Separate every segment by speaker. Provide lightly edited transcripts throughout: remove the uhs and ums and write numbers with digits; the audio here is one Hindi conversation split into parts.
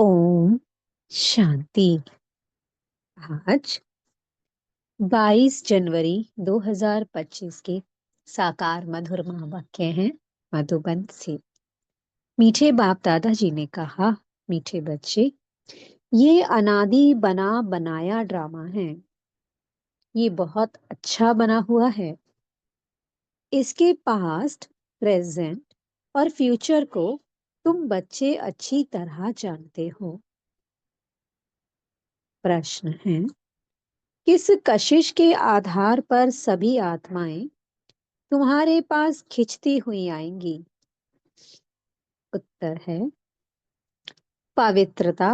Speaker 1: ओम शांति। आज 22 जनवरी 2025 के साकार मधुर महावाक्य हैं मधुबन से। मीठे बाप दादाजी ने कहा, मीठे बच्चे, ये अनादि बना बनाया ड्रामा है। ये बहुत अच्छा बना हुआ है। इसके पास्ट, प्रेजेंट और फ्यूचर को तुम बच्चे अच्छी तरह जानते हो। प्रश्न है, किस कशिश के आधार पर सभी आत्माएं तुम्हारे पास खिंचती हुई आएंगी? उत्तर है, पवित्रता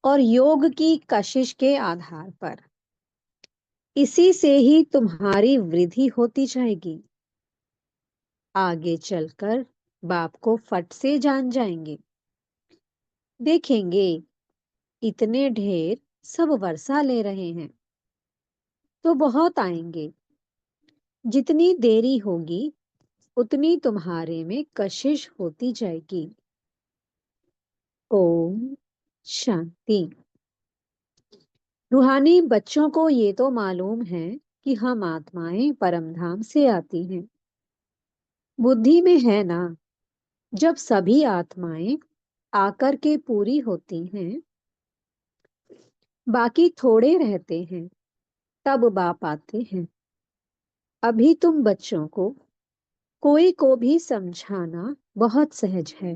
Speaker 1: और योग की कशिश के आधार पर। इसी से ही तुम्हारी वृद्धि होती जाएगी। आगे चलकर बाप को फट से जान जाएंगे। देखेंगे इतने ढेर सब वर्षा ले रहे हैं तो बहुत आएंगे। जितनी देरी होगी उतनी तुम्हारे में कशिश होती जाएगी। ओम शांति। रूहानी बच्चों को ये तो मालूम है कि हम आत्माएं परमधाम से आती हैं। बुद्धि में है ना, जब सभी आत्माएं आकर के पूरी होती हैं, बाकी थोड़े रहते हैं, तब बाप आते हैं। अभी तुम बच्चों को कोई को भी समझाना बहुत सहज है।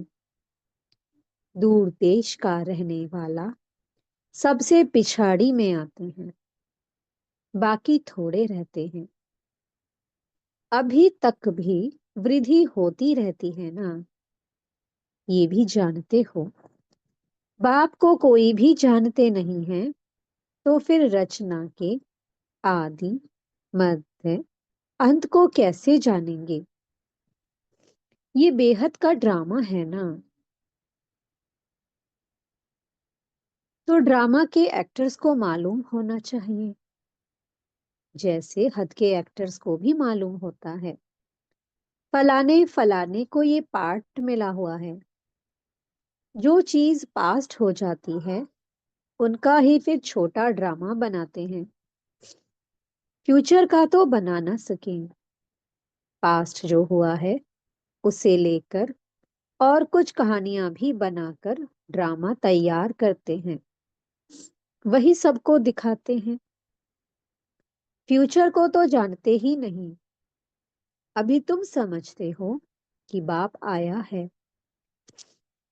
Speaker 1: दूर देश का रहने वाला सबसे पिछाड़ी में आते हैं, बाकी थोड़े रहते हैं। अभी तक भी वृद्धि होती रहती है ना, ये भी जानते हो। बाप को कोई भी जानते नहीं है तो फिर रचना के आदि, मध्य, अंत को कैसे जानेंगे? ये बेहद का ड्रामा है ना। तो ड्रामा के एक्टर्स को मालूम होना चाहिए, जैसे हद के एक्टर्स को भी मालूम होता है। फलाने फलाने को ये पार्ट मिला हुआ है। जो चीज पास्ट हो जाती है उनका ही फिर छोटा ड्रामा बनाते हैं। फ्यूचर का तो बना ना सकें। पास्ट जो हुआ है उसे लेकर और कुछ कहानियां भी बनाकर ड्रामा तैयार करते हैं, वही सबको दिखाते हैं। फ्यूचर को तो जानते ही नहीं। अभी तुम समझते हो कि बाप आया है,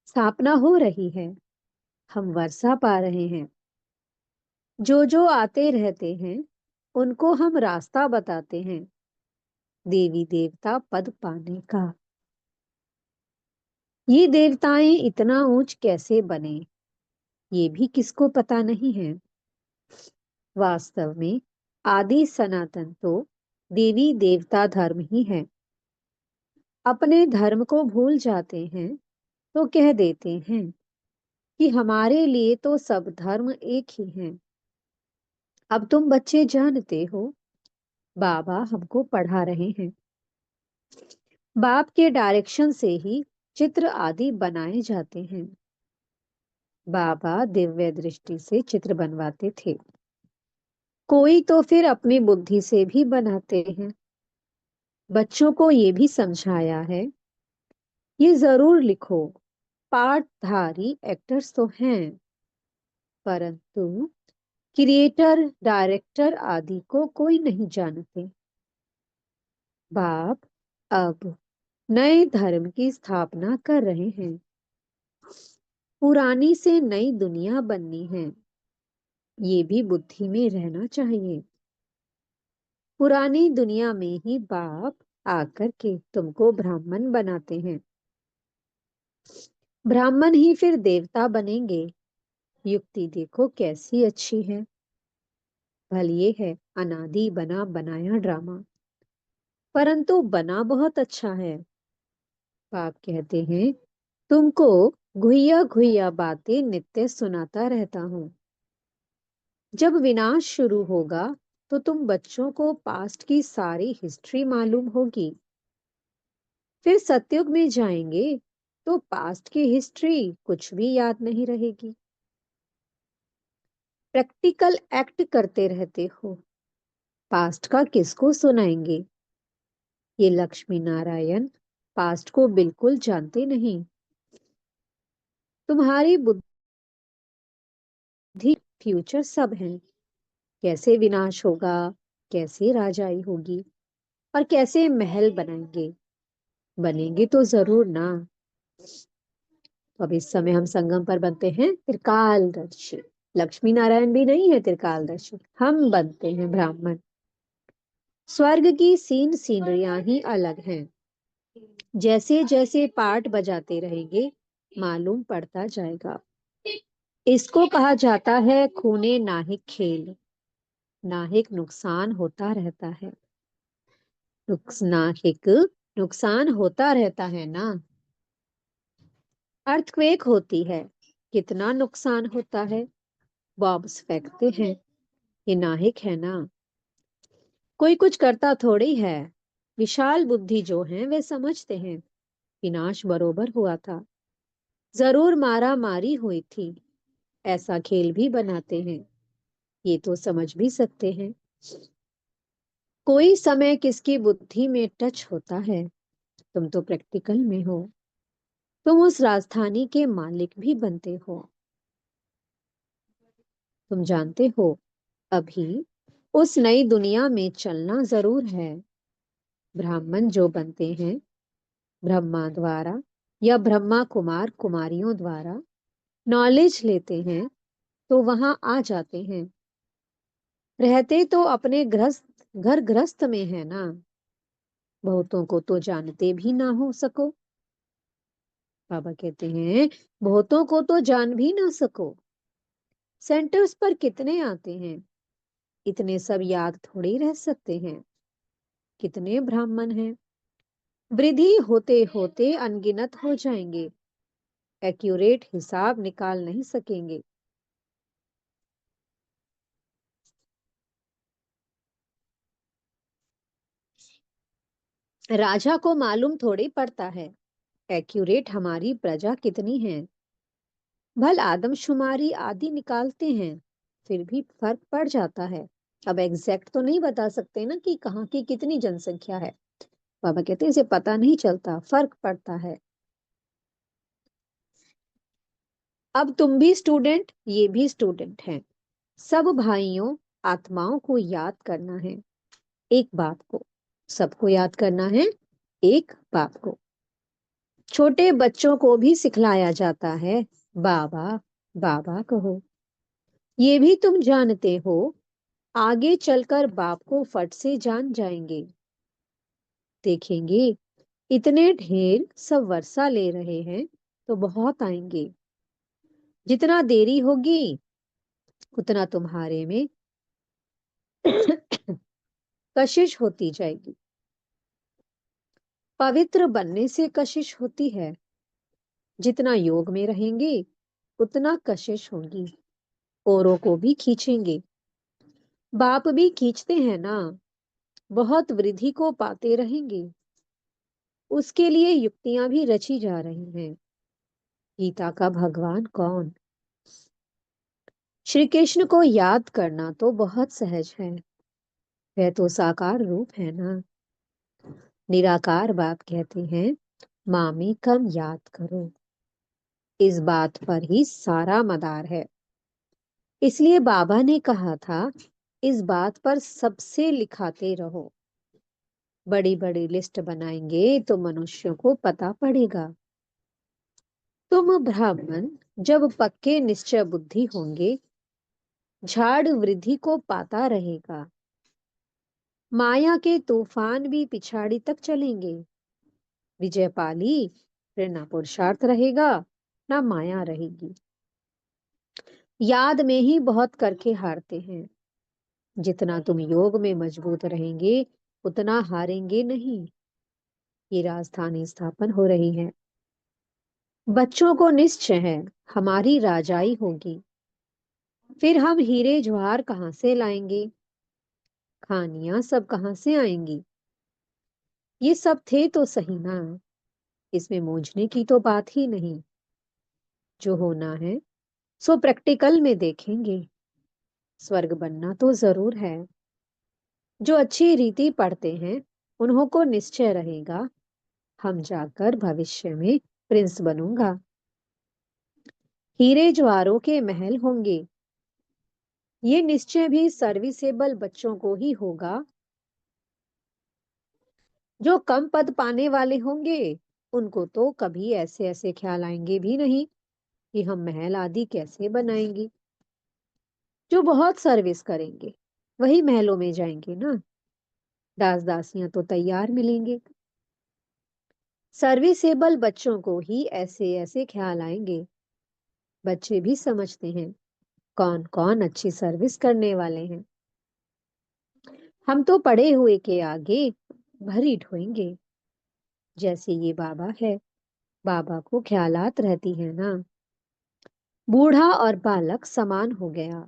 Speaker 1: स्थापना हो रही है, हम वर्षा पा रहे हैं। जो जो आते रहते हैं उनको हम रास्ता बताते हैं देवी देवता पद पाने का। ये देवताएं इतना ऊंच कैसे बने, ये भी किसको पता नहीं है। वास्तव में आदि सनातन तो देवी देवता धर्म ही है। अपने धर्म को भूल जाते हैं तो कह देते हैं कि हमारे लिए तो सब धर्म एक ही हैं। अब तुम बच्चे जानते हो, बाबा हमको पढ़ा रहे हैं। बाप के डायरेक्शन से ही चित्र आदि बनाए जाते हैं। बाबा दिव्य दृष्टि से चित्र बनवाते थे। कोई तो फिर अपनी बुद्धि से भी बनाते हैं। बच्चों को ये भी समझाया है, ये जरूर लिखो, पाठधारी एक्टर्स तो हैं, परंतु क्रिएटर, डायरेक्टर आदि को कोई नहीं जानते। बाप अब नए धर्म की स्थापना कर रहे हैं। पुरानी से नई दुनिया बननी है, ये भी बुद्धि में रहना चाहिए। पुरानी दुनिया में ही बाप आकर के तुमको ब्राह्मण बनाते हैं। ब्राह्मण ही फिर देवता बनेंगे। युक्ति देखो कैसी अच्छी है। भले ये है अनादि बना बनाया ड्रामा, परंतु बना बहुत अच्छा है। बाप कहते हैं, तुमको घुइया घुइया बातें नित्य सुनाता रहता हूँ। जब विनाश शुरू होगा तो तुम बच्चों को पास्ट की सारी हिस्ट्री मालूम होगी। फिर सतयुग में जाएंगे तो पास्ट की हिस्ट्री कुछ भी याद नहीं रहेगी। प्रैक्टिकल एक्ट करते रहते हो, पास्ट का किसको सुनाएंगे? ये लक्ष्मी नारायण पास्ट को बिल्कुल जानते नहीं। तुम्हारी बुद्धि फ्यूचर सब है। कैसे विनाश होगा, कैसे राजाई होगी, और कैसे महल बनाएंगे। बनेंगे तो जरूर ना। तो अब इस समय हम संगम पर बनते हैं त्रिकालदर्शी। लक्ष्मी नारायण भी नहीं है त्रिकालदर्शी, हम बनते हैं ब्राह्मण। स्वर्ग की सीनरियां ही अलग हैं। जैसे जैसे पाठ बजाते रहेंगे मालूम पड़ता जाएगा। इसको कहा जाता है खूने नाहिक खेल। नाहिक नुकसान होता रहता है। नाहिक नुकसान होता रहता है ना। अर्थक्वेक होती है, कितना नुकसान होता है। बॉम्ब्स फेंकते हैं, ये नाहिक है ना। कोई कुछ करता थोड़ी है। विशाल बुद्धि जो है वे समझते हैं विनाश बरोबर हुआ था, जरूर मारा मारी हुई थी। ऐसा खेल भी बनाते हैं, ये तो समझ भी सकते हैं। कोई समय किसकी बुद्धि में टच होता है। तुम तो प्रैक्टिकल में हो। तुम उस राजधानी के मालिक भी बनते हो। तुम जानते हो, अभी उस नई दुनिया में चलना जरूर है। ब्राह्मण जो बनते हैं ब्रह्मा द्वारा या ब्रह्मा कुमार कुमारियों द्वारा नॉलेज लेते हैं, तो वहां आ जाते हैं। रहते तो अपने घर गृहस्थ में है ना। बहुतों को तो जानते भी ना हो सको। बाबा कहते हैं बहुतों को तो जान भी ना सको। सेंटर्स पर कितने आते हैं, इतने सब याद थोड़ी रह सकते हैं। कितने ब्राह्मण हैं, वृद्धि होते होते अनगिनत हो जाएंगे। एक्यूरेट हिसाब निकाल नहीं सकेंगे। राजा को मालूम थोड़ी पड़ता है एक्यूरेट हमारी प्रजा कितनी है। भल आदमशुमारी आदि निकालते हैं, फिर भी फर्क पड़ जाता है। अब एग्जैक्ट तो नहीं बता सकते ना कि कहाँ की कितनी जनसंख्या है। बाबा कहते हैं इसे पता नहीं चलता, फर्क पड़ता है। अब तुम भी स्टूडेंट, ये भी स्टूडेंट हैं। सब भाइयों आत्माओं को याद करना है एक बात को। सबको याद करना है एक बात को। छोटे बच्चों को भी सिखलाया जाता है बाबा बाबा कहो। ये भी तुम जानते हो, आगे चलकर बाप को फट से जान जाएंगे। देखेंगे इतने ढेर सब वर्षा ले रहे हैं तो बहुत आएंगे। जितना देरी होगी उतना तुम्हारे में कशिश होती जाएगी। पवित्र बनने से कशिश होती है। जितना योग में रहेंगे उतना कशिश होगी। औरों को भी खींचेंगे। बाप भी खींचते हैं ना। बहुत वृद्धि को पाते रहेंगे। उसके लिए युक्तियां भी रची जा रही हैं। गीता का भगवान कौन? श्री कृष्ण को याद करना तो बहुत सहज है। वह तो साकार रूप है ना। निराकार बाप कहते हैं मामी कम याद करो। इस बात पर ही सारा मदार है। इसलिए बाबा ने कहा था इस बात पर सबसे लिखाते रहो। बड़ी बड़ी लिस्ट बनाएंगे तो मनुष्यों को पता पड़ेगा। तुम ब्राह्मण जब पक्के निश्चय बुद्धि होंगे, झाड़ वृद्धि को पाता रहेगा। माया के तूफान भी पिछाड़ी तक चलेंगे। विजय पाली फिर ना पुरुषार्थ रहेगा ना माया रहेगी। याद में ही बहुत करके हारते हैं। जितना तुम योग में मजबूत रहेंगे उतना हारेंगे नहीं। ये राजधानी स्थापन हो रही है। बच्चों को निश्चय है हमारी राजाई होगी। फिर हम हीरे ज्वार कहाँ से लाएंगे, खानियां सब कहाँ से आएंगी। ये सब थे तो सही ना। इसमें मूंझने की तो बात ही नहीं। जो होना है सो प्रैक्टिकल में देखेंगे। स्वर्ग बनना तो जरूर है। जो अच्छी रीति पढ़ते हैं उन्हों को निश्चय रहेगा, हम जाकर भविष्य में प्रिंस बनूंगा। हीरे ज्वारों के महल होंगे, ये निश्चय भी सर्विसेबल बच्चों को ही होगा। जो कम पद पाने वाले होंगे उनको तो कभी ऐसे ऐसे ख्याल आएंगे भी नहीं कि हम महल आदि कैसे बनाएंगे। जो बहुत सर्विस करेंगे वही महलों में जाएंगे ना, दास दासियां तो तैयार मिलेंगे। सर्विसेबल बच्चों को ही ऐसे ऐसे ख्याल आएंगे। बच्चे भी समझते हैं कौन कौन अच्छी सर्विस करने वाले हैं। हम तो पढ़े हुए के आगे भरी ढोएंगे। जैसे ये बाबा है, बाबा को ख्यालात रहती है ना, बूढ़ा और बालक समान हो गया,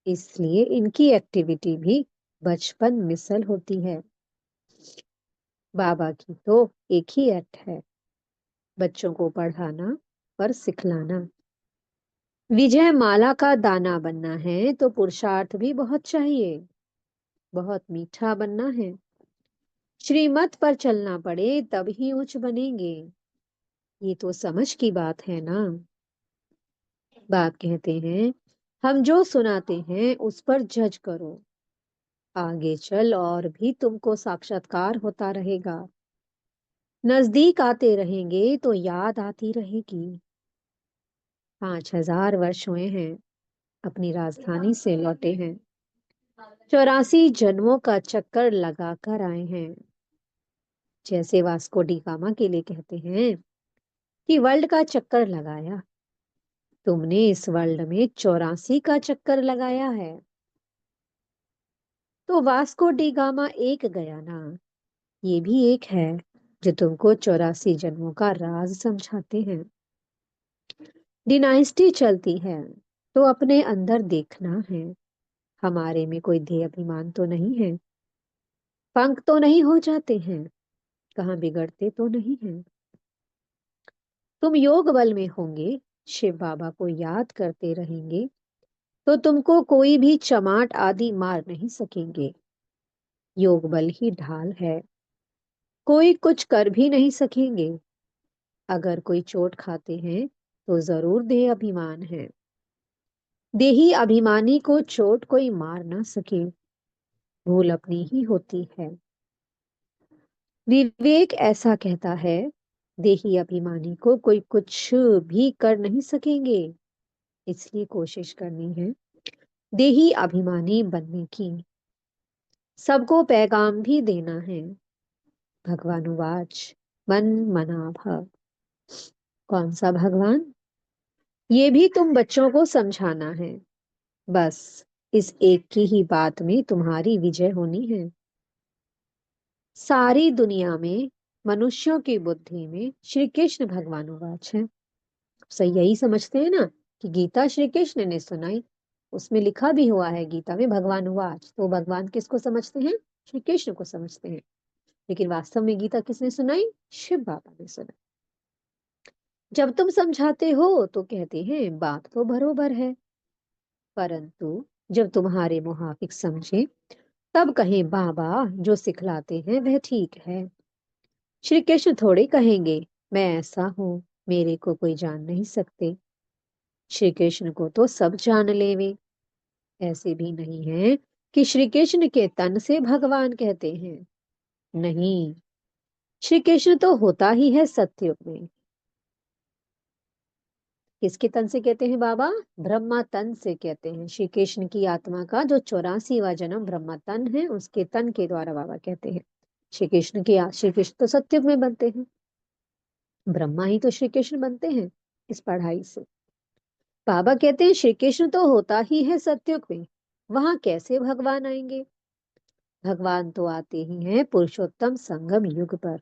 Speaker 1: इसलिए इनकी एक्टिविटी भी बचपन मिसल होती है। बाबा की तो एक ही एक्ट है, बच्चों को पढ़ाना और सिखलाना। विजय माला का दाना बनना है तो पुरुषार्थ भी बहुत चाहिए, बहुत मीठा बनना है। श्रीमत पर चलना पड़े तब ही उच्च बनेंगे। ये तो समझ की बात है ना। बाप कहते हैं हम जो सुनाते हैं उस पर जज करो। आगे चल और भी तुमको साक्षात्कार होता रहेगा। नजदीक आते रहेंगे तो याद आती रहेगी। 5000 वर्ष हुए हैं अपनी राजधानी से लौटे हैं, 84 जन्मों का चक्कर लगा कर आए हैं। जैसे वास्को डी गामा के लिए कहते हैं कि वर्ल्ड का चक्कर लगाया, तुमने इस वर्ल्ड में 84 का चक्कर लगाया है। तो वास्को डी गामा एक गया ना, ये भी एक है जो तुमको 84 जन्मों का राज समझाते हैं। डिनाइस्टी चलती है तो अपने अंदर देखना है, हमारे में कोई देह अभिमान तो नहीं है, पंख तो नहीं हो जाते हैं, कहाँ बिगड़ते तो नहीं है। तुम योग बल में होंगे, शिव बाबा को याद करते रहेंगे तो तुमको कोई भी चमाट आदि मार नहीं सकेंगे। योग बल ही ढाल है, कोई कुछ कर भी नहीं सकेंगे। अगर कोई चोट खाते हैं तो जरूर देह अभिमान है। देही अभिमानी को चोट कोई मार ना सके, भूल अपनी ही होती है। विवेक ऐसा कहता है देही अभिमानी को कोई कुछ भी कर नहीं सकेंगे, इसलिए कोशिश करनी है देही अभिमानी बनने की। सबको पैगाम भी देना है। भगवानुवाच मन मना भव। कौन सा भगवान? ये भी तुम बच्चों को समझाना है। बस इस एक की ही बात में तुम्हारी विजय होनी है। सारी दुनिया में मनुष्यों की बुद्धि में श्री कृष्ण भगवानुवाच है। सही यही समझते हैं ना कि गीता श्री कृष्ण ने सुनाई, उसमें लिखा भी हुआ है गीता में भगवानुवाच, तो भगवान किसको समझते हैं? श्री कृष्ण को समझते हैं। लेकिन वास्तव में गीता किसने सुनाई? शिव बाबा ने सुनाई। जब तुम समझाते हो तो कहते हैं बात तो बरोबर है, परंतु जब तुम्हारे मुहाफिक समझे तब कहें बाबा जो सिखलाते हैं वह ठीक है। श्री कृष्ण थोड़े कहेंगे मैं ऐसा हूं, मेरे को कोई जान नहीं सकते। श्री कृष्ण को तो सब जान लेवे। ऐसे भी नहीं है कि श्री कृष्ण के तन से भगवान कहते हैं, नहीं, श्री कृष्ण तो होता ही है सत्युग में। किसके तन से कहते हैं बाबा? ब्रह्मा तन से कहते हैं। श्री कृष्ण की आत्मा का जो 84वां जन्म ब्रह्मा तन है उसके तन के द्वारा बाबा कहते हैं। श्री कृष्ण तो सत्युग में बनते हैं, ब्रह्मा ही तो श्री कृष्ण बनते हैं इस पढ़ाई से। बाबा कहते हैं श्री कृष्ण तो होता ही है सत्युग में, वहां कैसे भगवान आएंगे? भगवान तो आते ही हैं पुरुषोत्तम संगम युग पर।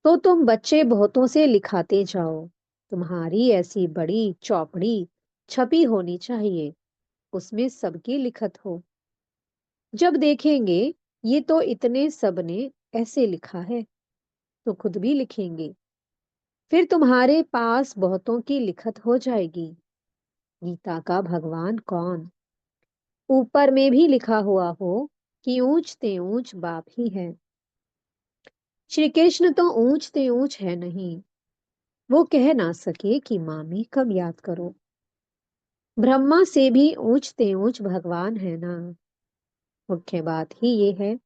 Speaker 1: तो तुम बच्चे बहुतों से लिखाते जाओ, तुम्हारी ऐसी बड़ी चौपड़ी छपी होनी चाहिए, उसमें सबकी लिखत हो। जब देखेंगे ये तो इतने सब ने ऐसे लिखा है तो खुद भी लिखेंगे, फिर तुम्हारे पास बहुतों की लिखत हो जाएगी। गीता का भगवान कौन? ऊपर में भी लिखा हुआ हो कि ऊंच ते ऊंच बाप ही है। श्री कृष्ण तो ऊंच ते ऊंच है नहीं। वो कह ना सके कि मामी कब याद करो। ब्रह्मा से भी ऊंच ते ऊंच भगवान है ना। मुख्य बात ही ये है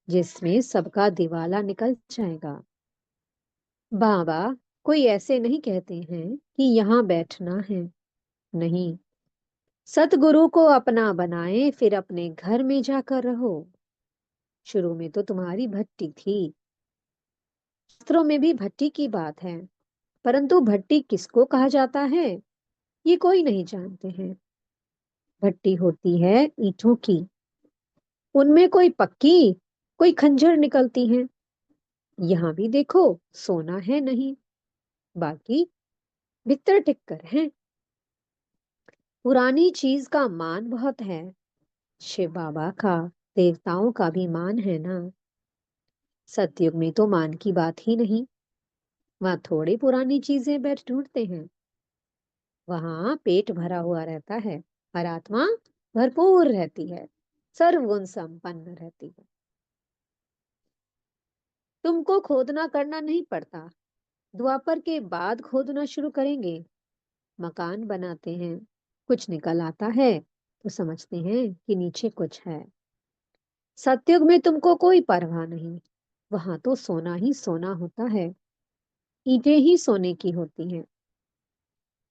Speaker 1: जिसमें सबका दिवाला निकल जाएगा। बाबा कोई ऐसे नहीं कहते हैं कि यहाँ बैठना है। नहीं, सतगुरु को अपना बनाए फिर अपने घर में जाकर रहो। शुरू में तो तुम्हारी भट्टी थी। शास्त्रों में भी भट्टी की बात है, परंतु भट्टी किसको कहा जाता है ये कोई नहीं जानते हैं। भट्टी होती है ईंटों की। उनमें कोई पक्की, कोई खंजर निकलती है। यहाँ भी देखो, सोना है नहीं, बाकी भीतर टिक्कर है। पुरानी चीज का मान बहुत है। शिव बाबा का, देवताओं का भी मान है ना। सतयुग में तो मान की बात ही नहीं। वहां थोड़ी पुरानी चीजें बैठ ढूंढते हैं। वहां पेट भरा हुआ रहता है और आत्मा भरपूर रहती है, सर्वगुण संपन्न रहती है। तुमको खोदना करना नहीं पड़ता। द्वापर के बाद खोदना शुरू करेंगे। मकान बनाते हैं, कुछ निकल आता है तो समझते हैं कि नीचे कुछ है। सतयुग में तुमको कोई परवाह नहीं। वहां तो सोना ही सोना होता है। ईंटें ही सोने की होती हैं।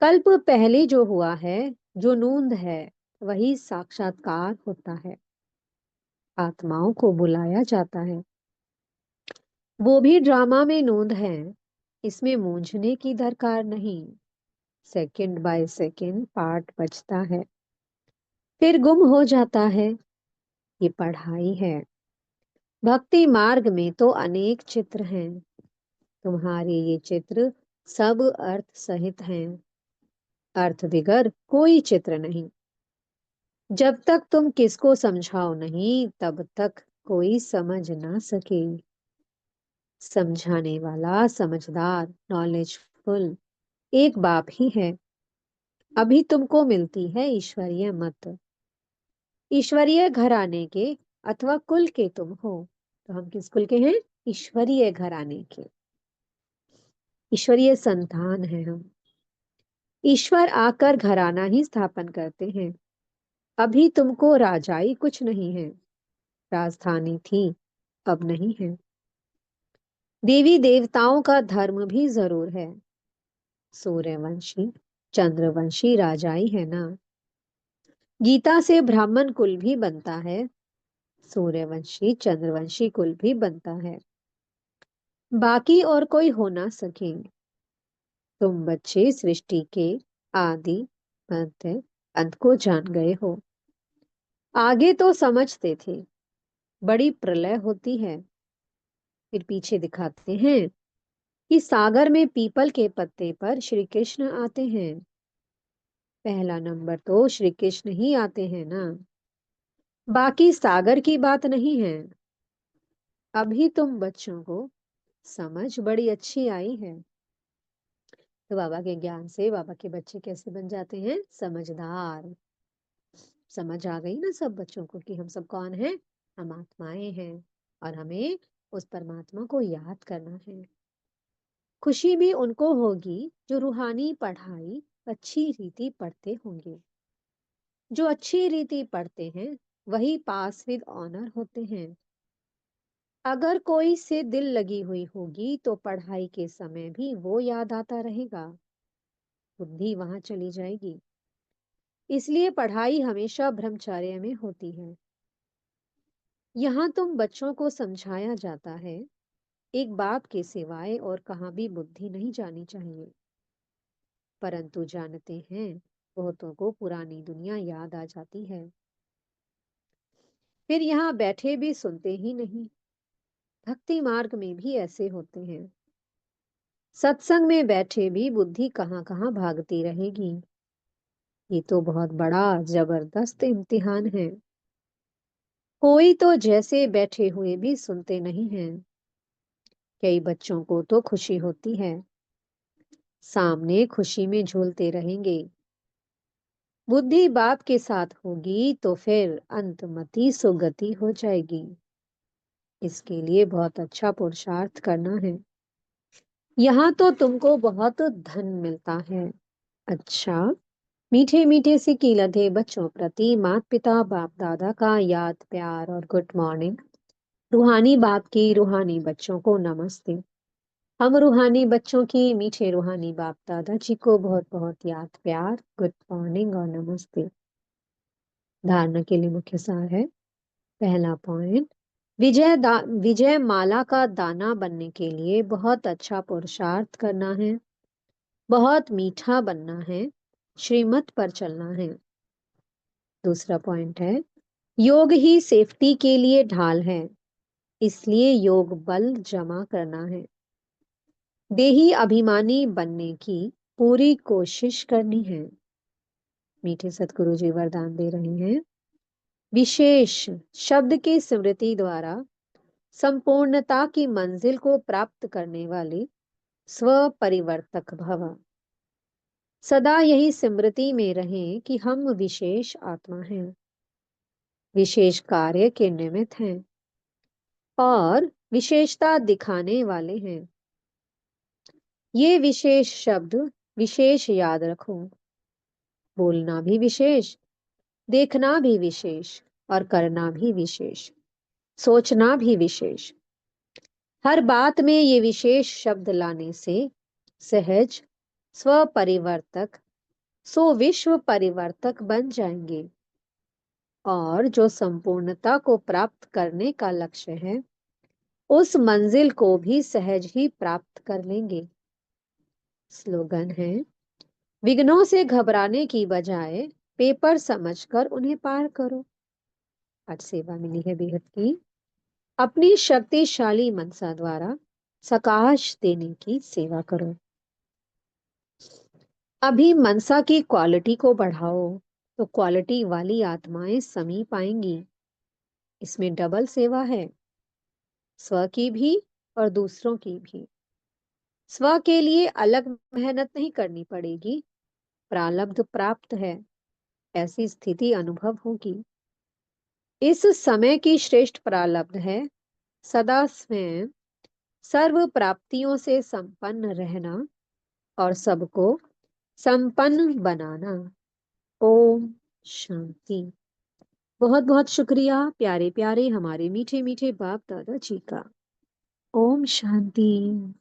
Speaker 1: कल्प पहले जो हुआ है, जो नूंद है, वही साक्षात्कार होता है। आत्माओं को बुलाया जाता है। वो भी ड्रामा में नूंद है। इसमें मूंझने की दरकार नहीं। सेकंड बाय सेकंड पार्ट बचता है, फिर गुम हो जाता है। ये पढ़ाई है। भक्ति मार्ग में तो अनेक चित्र हैं। तुम्हारे ये चित्र सब अर्थ सहित हैं। अर्थ बिगर कोई चित्र नहीं। जब तक तुम किसको समझाओ नहीं, तब तक कोई समझ ना सके। समझाने वाला समझदार नॉलेजफुल एक बाप ही है। अभी तुमको मिलती है ईश्वरीय मत। ईश्वरीय घराने के अथवा कुल के तुम हो। तो हम किस कुल के हैं? ईश्वरीय घराने के, ईश्वरीय संतान है हम। ईश्वर आकर घराना ही स्थापन करते हैं। अभी तुमको राजाई कुछ नहीं है। राजधानी थी, अब नहीं है। देवी देवताओं का धर्म भी जरूर है। सूर्यवंशी चंद्रवंशी राजाई है ना। गीता से ब्राह्मण कुल भी बनता है। सूर्यवंशी चंद्रवंशी कुल भी बनता है। बाकी और कोई हो ना सके। तुम बच्चे सृष्टि के आदि मध्य अंत को जान गए हो। आगे तो समझते थे बड़ी प्रलय होती है। फिर पीछे दिखाते हैं कि सागर में पीपल के पत्ते पर श्री कृष्ण आते हैं। पहला नंबर तो श्री कृष्ण ही आते हैं ना। बाकी सागर की बात नहीं है। अभी तुम बच्चों को समझ बड़ी अच्छी आई है। तो बाबा के ज्ञान से बाबा के बच्चे कैसे बन जाते हैं? समझदार। समझ आ गई ना सब बच्चों को कि हम सब कौन हैं? हम आत्माएं हैं और हमें उस परमात्मा को याद करना है। खुशी भी उनको होगी जो रूहानी पढ़ाई अच्छी रीति पढ़ते होंगे। जो अच्छी रीति पढ़ते हैं वही पास विद ऑनर होते हैं। अगर कोई से दिल लगी हुई होगी तो पढ़ाई के समय भी वो याद आता रहेगा। बुद्धि वहां चली जाएगी। इसलिए पढ़ाई हमेशा ब्रह्मचर्य में होती है। यहाँ तुम बच्चों को समझाया जाता है एक बाप के सिवाय और कहाँ भी बुद्धि नहीं जानी चाहिए। परंतु जानते हैं बहुतों को पुरानी दुनिया याद आ जाती है। फिर यहाँ बैठे भी सुनते ही नहीं। भक्ति मार्ग में भी ऐसे होते हैं। सत्संग में बैठे भी बुद्धि कहाँ कहाँ भागती रहेगी। ये तो बहुत बड़ा जबरदस्त इम्तिहान है। कोई तो जैसे बैठे हुए भी सुनते नहीं हैं। कई बच्चों को तो खुशी होती है, सामने खुशी में झूलते रहेंगे। बुद्धि बाप के साथ होगी तो फिर अंतमति सुगति हो जाएगी। इसके लिए बहुत अच्छा पुरुषार्थ करना है। यहाँ तो तुमको बहुत धन मिलता है। अच्छा, मीठे मीठे से कीलते बच्चों प्रति माता पिता बाप दादा का याद प्यार और गुड मॉर्निंग। रूहानी बाप की रूहानी बच्चों को नमस्ते। हम रूहानी बच्चों की मीठे रूहानी बाप दादा जी को बहुत बहुत याद प्यार, गुड मॉर्निंग और नमस्ते। धारणा के लिए मुख्य सार है। पहला पॉइंट, विजय माला का दाना बनने के लिए बहुत अच्छा पुरुषार्थ करना है, बहुत मीठा बनना है, श्रीमत पर चलना है। दूसरा पॉइंट है, योग ही सेफ्टी के लिए ढाल है, इसलिए योग बल जमा करना है। देही अभिमानी बनने की पूरी कोशिश करनी है। मीठे सतगुरु जी वरदान दे रहे हैं। विशेष शब्द की स्मृति द्वारा संपूर्णता की मंजिल को प्राप्त करने वाले स्व परिवर्तक भव। सदा यही स्मृति में रहें कि हम विशेष आत्मा हैं, विशेष कार्य के निमित्त हैं और विशेषता दिखाने वाले हैं। ये विशेष शब्द विशेष याद रखो। बोलना भी विशेष, देखना भी विशेष और करना भी विशेष, सोचना भी विशेष। हर बात में ये विशेष शब्द लाने से सहज स्वपरिवर्तक सो विश्व परिवर्तक बन जाएंगे और जो संपूर्णता को प्राप्त करने का लक्ष्य है उस मंजिल को भी सहज ही प्राप्त कर लेंगे। स्लोगन है, विघ्नों से घबराने की बजाय पेपर समझकर उन्हें पार करो। आज सेवा मिली है बेहद की। अपनी शक्तिशाली मनसा द्वारा सकाश देने की सेवा करो। अभी मनसा की क्वालिटी को बढ़ाओ तो क्वालिटी वाली आत्माएं समीप आएंगी। इसमें डबल सेवा है, स्व की भी और दूसरों की भी। स्व के लिए अलग मेहनत नहीं करनी पड़ेगी, प्रारब्ध प्राप्त है ऐसी स्थिति अनुभव होगी। इस समय की श्रेष्ठ प्रारब्ध है सदा स्वयं सर्व प्राप्तियों से संपन्न रहना और सबको संपन्न बनाना। ओम शांति। बहुत बहुत शुक्रिया प्यारे प्यारे हमारे मीठे मीठे बाप दादा जी का। ओम शांति।